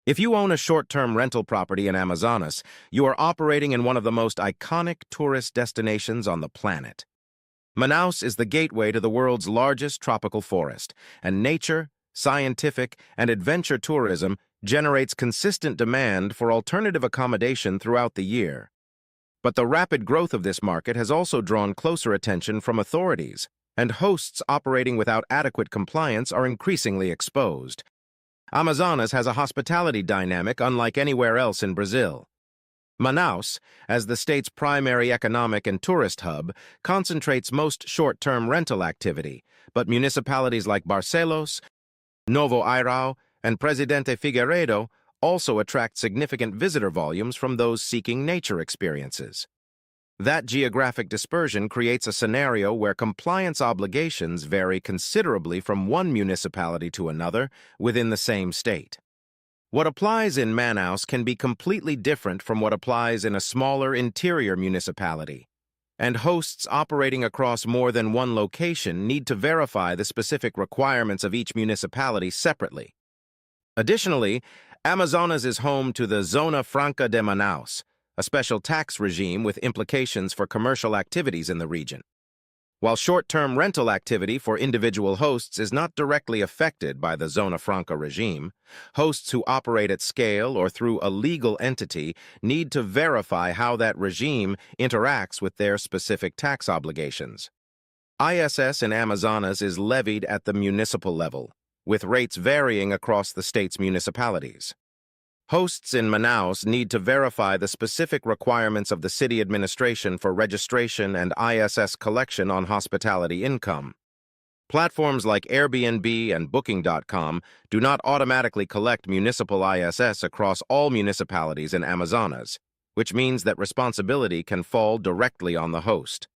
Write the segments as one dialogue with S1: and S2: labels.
S1: If you own a short-term rental property in Amazonas, you are operating in one of the most iconic tourist destinations on the planet. Manaus is the gateway to the world's largest tropical forest, and nature, scientific, and adventure tourism generates consistent demand for alternative accommodation throughout the year. But the rapid growth of this market has also drawn closer attention from authorities, and hosts operating without adequate compliance are increasingly exposed. Amazonas has a hospitality dynamic unlike anywhere else in Brazil. Manaus, as the state's primary economic and tourist hub, concentrates most short-term rental activity, but municipalities like Barcelos, Novo Airão, and Presidente Figueiredo also attract significant visitor volumes from those seeking nature experiences. That geographic dispersion creates a scenario where compliance obligations vary considerably from one municipality to another within the same state. What applies in Manaus can be completely different from what applies in a smaller interior municipality, and hosts operating across more than one location need to verify the specific requirements of each municipality separately. Additionally, Amazonas is home to the Zona Franca de Manaus, a special tax regime with implications for commercial activities in the region. While short-term rental activity for individual hosts is not directly affected by the Zona Franca regime, hosts who operate at scale or through a legal entity need to verify how that regime interacts with their specific tax obligations. ISS in Amazonas is levied at the municipal level, with rates varying across the state's municipalities. Hosts in Manaus need to verify the specific requirements of the city administration for registration and ISS collection on hospitality income. Platforms like Airbnb and Booking.com do not automatically collect municipal ISS across all municipalities in Amazonas, which means that responsibility can fall directly on the host.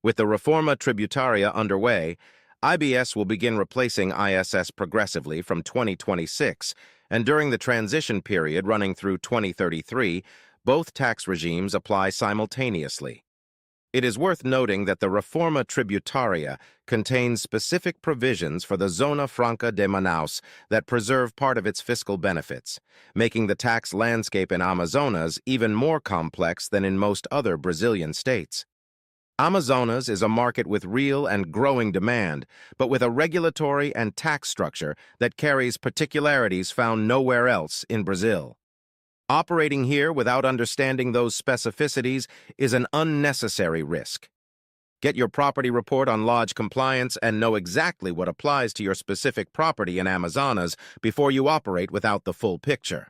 S1: With the Reforma Tributaria underway, IBS will begin replacing ISS progressively from 2026, and during the transition period running through 2033, both tax regimes apply simultaneously. It is worth noting that the Reforma Tributaria contains specific provisions for the Zona Franca de Manaus that preserve part of its fiscal benefits, making the tax landscape in Amazonas even more complex than in most other Brazilian states. Amazonas is a market with real and growing demand, but with a regulatory and tax structure that carries particularities found nowhere else in Brazil. Operating here without understanding those specificities is an unnecessary risk. Get your property report on lodge compliance and know exactly what applies to your specific property in Amazonas before you operate without the full picture.